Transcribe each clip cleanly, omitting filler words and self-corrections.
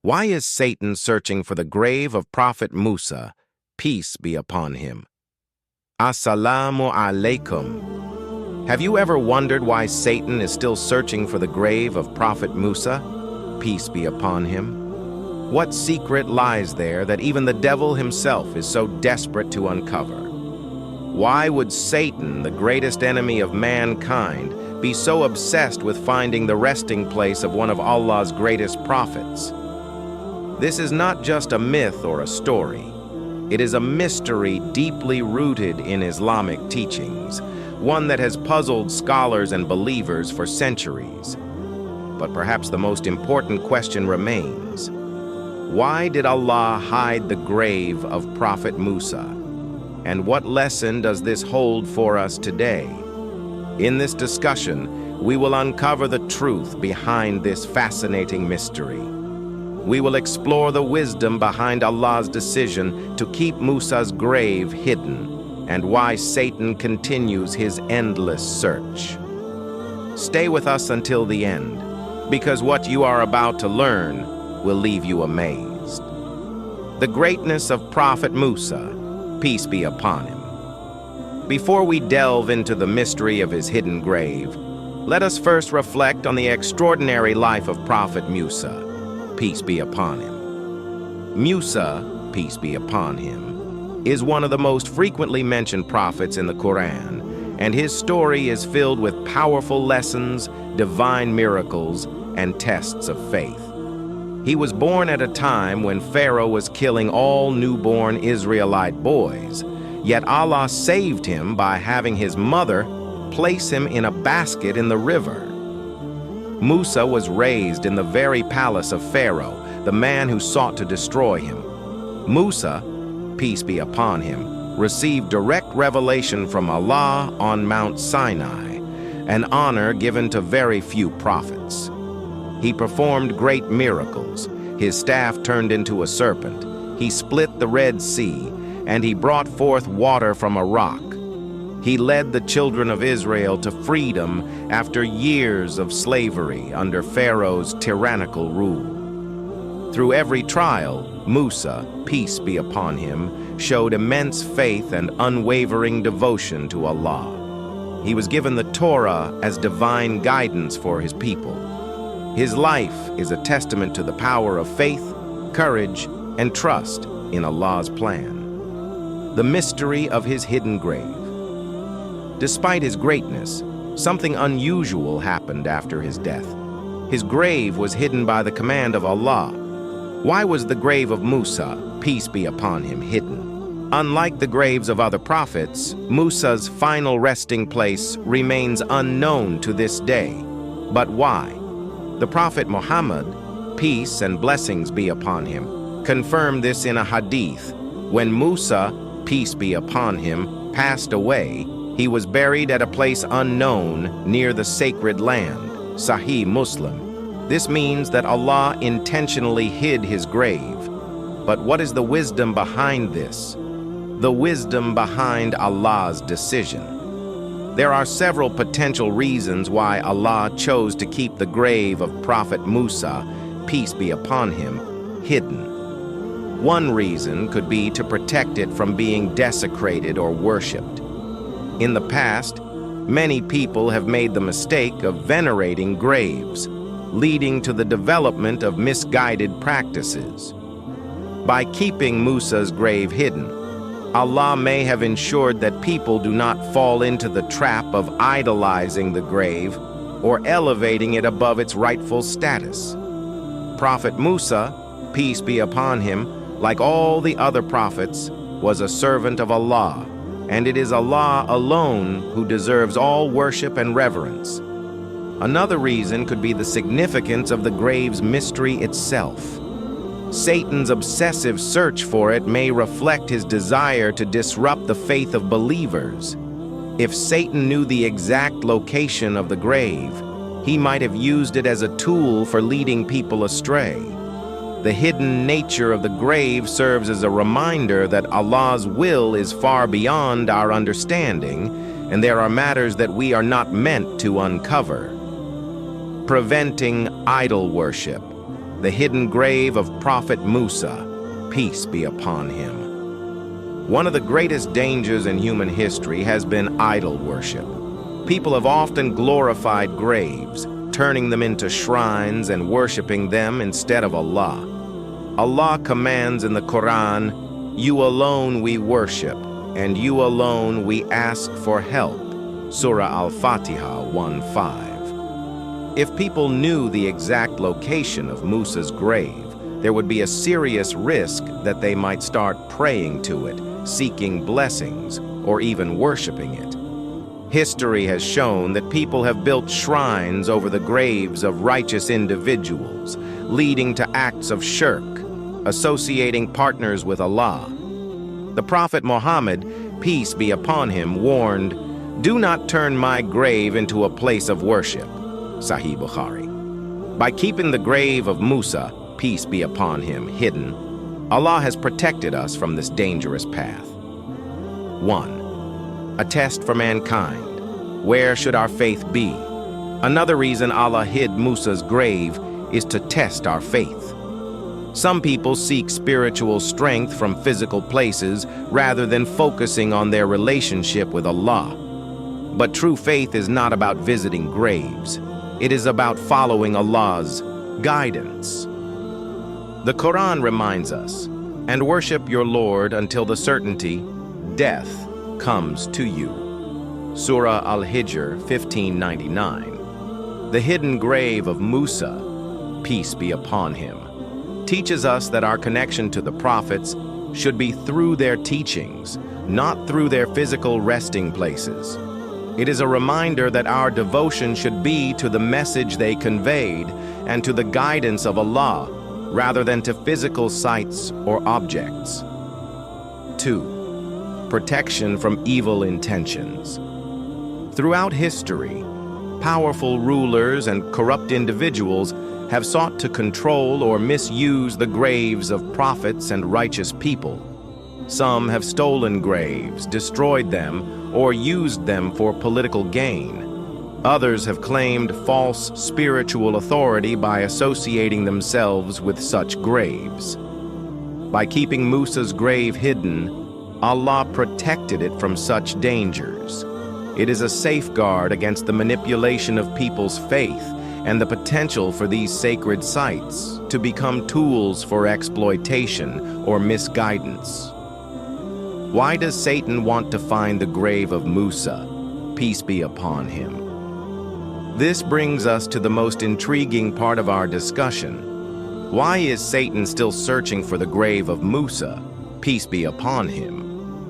Why is Satan searching for the grave of Prophet Musa, peace be upon him? Assalamu alaikum. Have you ever wondered why Satan is still searching for the grave of Prophet Musa, peace be upon him? What secret lies there that even the devil himself is so desperate to uncover? Why would Satan, the greatest enemy of mankind, be so obsessed with finding the resting place of one of Allah's greatest prophets? This is not just a myth or a story. It is a mystery deeply rooted in Islamic teachings, one that has puzzled scholars and believers for centuries. But perhaps the most important question remains: why did Allah hide the grave of Prophet Musa? And what lesson does this hold for us today? In this discussion, we will uncover the truth behind this fascinating mystery. We will explore the wisdom behind Allah's decision to keep Musa's grave hidden and why Satan continues his endless search. Stay with us until the end, because what you are about to learn will leave you amazed. The greatness of Prophet Musa, peace be upon him. Before we delve into the mystery of his hidden grave, let us first reflect on the extraordinary life of Prophet Musa, peace be upon him. Musa, peace be upon him, is one of the most frequently mentioned prophets in the Quran, and his story is filled with powerful lessons, divine miracles, and tests of faith. He was born at a time when Pharaoh was killing all newborn Israelite boys, yet Allah saved him by having his mother place him in a basket in the river. Musa was raised in the very palace of Pharaoh, the man who sought to destroy him. Musa, peace be upon him, received direct revelation from Allah on Mount Sinai, an honor given to very few prophets. He performed great miracles. His staff turned into a serpent. He split the Red Sea, and he brought forth water from a rock. He led the children of Israel to freedom after years of slavery under Pharaoh's tyrannical rule. Through every trial, Musa, peace be upon him, showed immense faith and unwavering devotion to Allah. He was given the Torah as divine guidance for his people. His life is a testament to the power of faith, courage, and trust in Allah's plan. The mystery of his hidden grave. Despite his greatness, something unusual happened after his death. His grave was hidden by the command of Allah. Why was the grave of Musa, peace be upon him, hidden? Unlike the graves of other prophets, Musa's final resting place remains unknown to this day. But why? The Prophet Muhammad, peace and blessings be upon him, confirmed this in a hadith. When Musa, peace be upon him, passed away, he was buried at a place unknown near the sacred land, Sahih Muslim. This means that Allah intentionally hid his grave. But what is the wisdom behind this? The wisdom behind Allah's decision. There are several potential reasons why Allah chose to keep the grave of Prophet Musa, peace be upon him, hidden. One reason could be to protect it from being desecrated or worshipped. In the past, many people have made the mistake of venerating graves, leading to the development of misguided practices. By keeping Musa's grave hidden, Allah may have ensured that people do not fall into the trap of idolizing the grave or elevating it above its rightful status. Prophet Musa, peace be upon him, like all the other prophets, was a servant of Allah, and it is Allah alone who deserves all worship and reverence. Another reason could be the significance of the grave's mystery itself. Satan's obsessive search for it may reflect his desire to disrupt the faith of believers. If Satan knew the exact location of the grave, he might have used it as a tool for leading people astray. The hidden nature of the grave serves as a reminder that Allah's will is far beyond our understanding, and there are matters that we are not meant to uncover. Preventing idol worship. the hidden grave of Prophet Musa, peace be upon him. One of the greatest dangers in human history has been idol worship. People have often glorified graves, turning them into shrines and worshiping them instead of Allah. Allah commands in the Quran, "You alone we worship, and you alone we ask for help." Surah Al-Fatiha 1:5. If people knew the exact location of Musa's grave, there would be a serious risk that they might start praying to it, seeking blessings, or even worshiping it. History has shown that people have built shrines over the graves of righteous individuals, leading to acts of shirk, associating partners with Allah. The Prophet Muhammad, peace be upon him, warned, "Do not turn my grave into a place of worship." Sahih Bukhari. By keeping the grave of Musa, peace be upon him, hidden, Allah has protected us from this dangerous path. 1. A test for mankind. Where should our faith be? Another reason Allah hid Musa's grave is to test our faith. Some people seek spiritual strength from physical places rather than focusing on their relationship with Allah. But true faith is not about visiting graves. It is about following Allah's guidance. The Quran reminds us, "And worship your Lord until the certainty, death, comes to you." Surah Al-Hijr 1599. The hidden grave of Musa, peace be upon him, teaches us that our connection to the prophets should be through their teachings, not through their physical resting places. It is a reminder that our devotion should be to the message they conveyed and to the guidance of Allah, rather than to physical sites or objects. 2. Protection from evil intentions. Throughout history, powerful rulers and corrupt individuals have sought to control or misuse the graves of prophets and righteous people. Some have stolen graves, destroyed them, or used them for political gain. Others have claimed false spiritual authority by associating themselves with such graves. By keeping Musa's grave hidden, Allah protected it from such dangers. It is a safeguard against the manipulation of people's faith and the potential for these sacred sites to become tools for exploitation or misguidance. Why does Satan want to find the grave of Musa? Peace be upon him. This brings us to the most intriguing part of our discussion. Why is Satan still searching for the grave of Musa? Peace be upon him.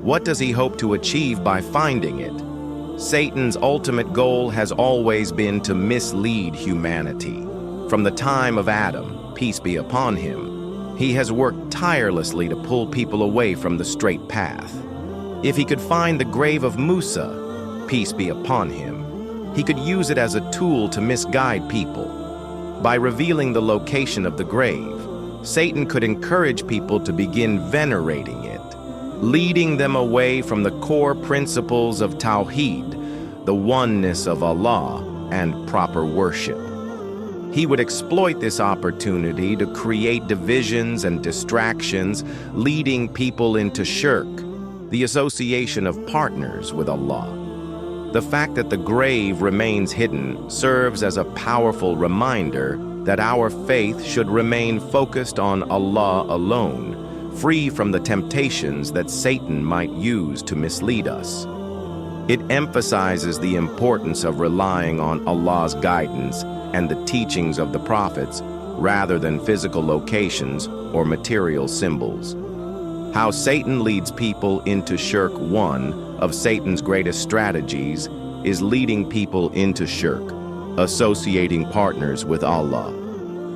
What does he hope to achieve by finding it? Satan's ultimate goal has always been to mislead humanity. From the time of Adam, peace be upon him, he has worked tirelessly to pull people away from the straight path. If he could find the grave of Musa, peace be upon him, he could use it as a tool to misguide people. By revealing the location of the grave, Satan could encourage people to begin venerating it, leading them away from the core principles of Tawheed, the oneness of Allah, and proper worship. He would exploit this opportunity to create divisions and distractions, leading people into shirk, the association of partners with Allah. The fact that the grave remains hidden serves as a powerful reminder that our faith should remain focused on Allah alone, free from the temptations that Satan might use to mislead us. It emphasizes the importance of relying on Allah's guidance and the teachings of the prophets rather than physical locations or material symbols. How Satan leads people into shirk. One of Satan's greatest strategies is leading people into shirk, associating partners with Allah.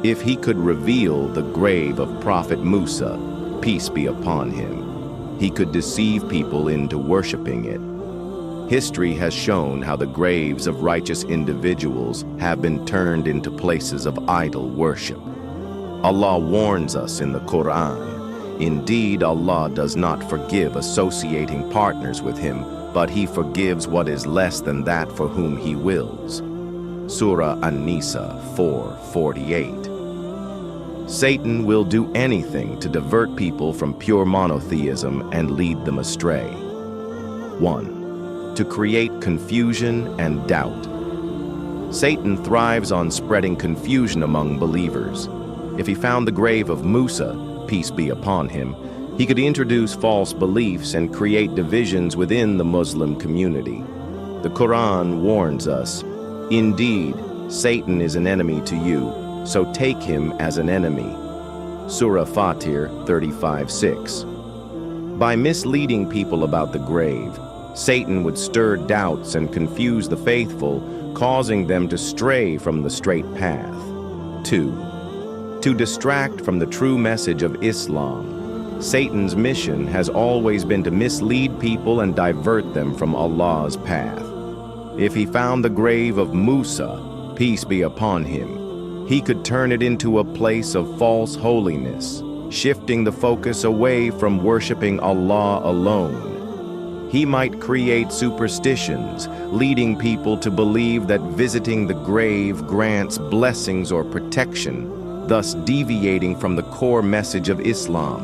If he could reveal the grave of Prophet Musa, peace be upon him, he could deceive people into worshiping it. History has shown how the graves of righteous individuals have been turned into places of idol worship. Allah warns us in the Quran, "Indeed, Allah does not forgive associating partners with him, but he forgives what is less than that for whom he wills." Surah An-Nisa 4:48. Satan will do anything to divert people from pure monotheism and lead them astray. 1. To create confusion and doubt. Satan thrives on spreading confusion among believers. If he found the grave of Musa, peace be upon him, he could introduce false beliefs and create divisions within the Muslim community. The Quran warns us, "Indeed, Satan is an enemy to you, so take him as an enemy." Surah Fatir 35:6. By misleading people about the grave, Satan would stir doubts and confuse the faithful, causing them to stray from the straight path. 2. To distract from the true message of Islam. Satan's mission has always been to mislead people and divert them from Allah's path. If he found the grave of Musa, peace be upon him, he could turn it into a place of false holiness, shifting the focus away from worshiping Allah alone. He might create superstitions, leading people to believe that visiting the grave grants blessings or protection, thus deviating from the core message of Islam.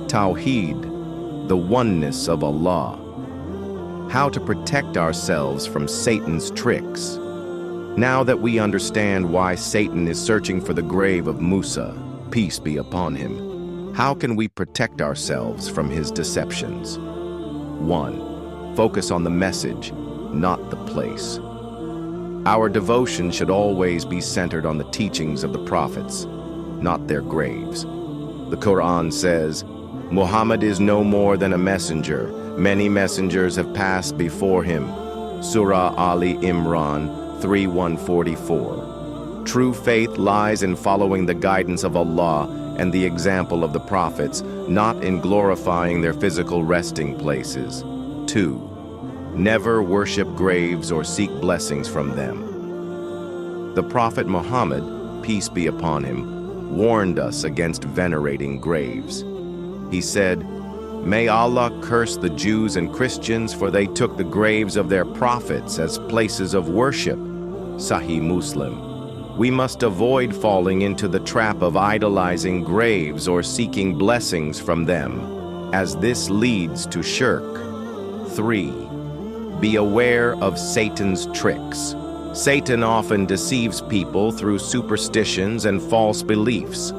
Tawheed, the oneness of Allah. How to protect ourselves from Satan's tricks. Now that we understand why Satan is searching for the grave of Musa, peace be upon him, how can we protect ourselves from his deceptions? 1. Focus on the message, not the place. Our devotion should always be centered on the teachings of the prophets, not their graves. The Quran says, "Muhammad is no more than a messenger. Many messengers have passed before him." Surah Ali Imran 3:144. True faith lies in following the guidance of Allah and the example of the prophets, not in glorifying their physical resting places. 2. Never worship graves or seek blessings from them. The Prophet Muhammad, peace be upon him, warned us against venerating graves. He said, "May Allah curse the Jews and Christians, for they took the graves of their prophets as places of worship." Sahih Muslim. We must avoid falling into the trap of idolizing graves or seeking blessings from them, as this leads to shirk. 3. Be aware of Satan's tricks. Satan often deceives people through superstitions and false beliefs.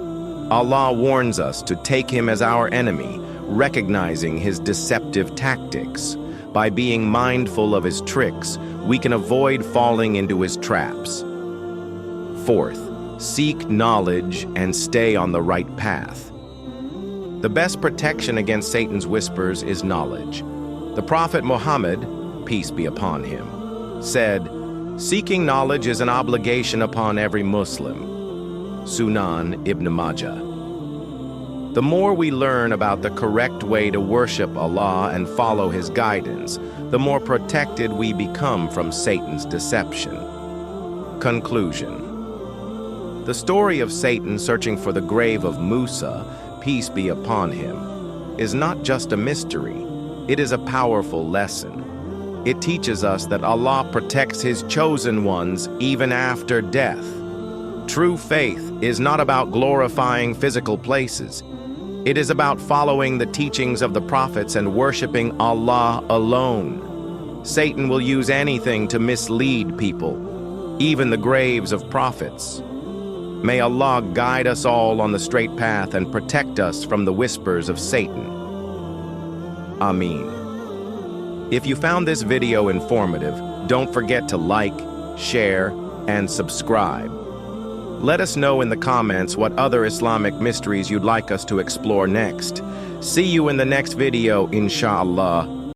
Allah warns us to take him as our enemy, recognizing his deceptive tactics. By being mindful of his tricks, we can avoid falling into his traps. 4th, seek knowledge and stay on the right path. The best protection against Satan's whispers is knowledge. The Prophet Muhammad, peace be upon him, said, "Seeking knowledge is an obligation upon every Muslim." Sunan Ibn Majah. The more we learn about the correct way to worship Allah and follow his guidance, the more protected we become from Satan's deception. Conclusion. The story of Satan searching for the grave of Musa, peace be upon him, is not just a mystery, it is a powerful lesson. It teaches us that Allah protects his chosen ones even after death. True faith is not about glorifying physical places. It is about following the teachings of the prophets and worshiping Allah alone. Satan will use anything to mislead people, even the graves of prophets. May Allah guide us all on the straight path and protect us from the whispers of Satan. Ameen. If you found this video informative, don't forget to like, share, and subscribe. Let us know in the comments what other Islamic mysteries you'd like us to explore next. See you in the next video, inshallah.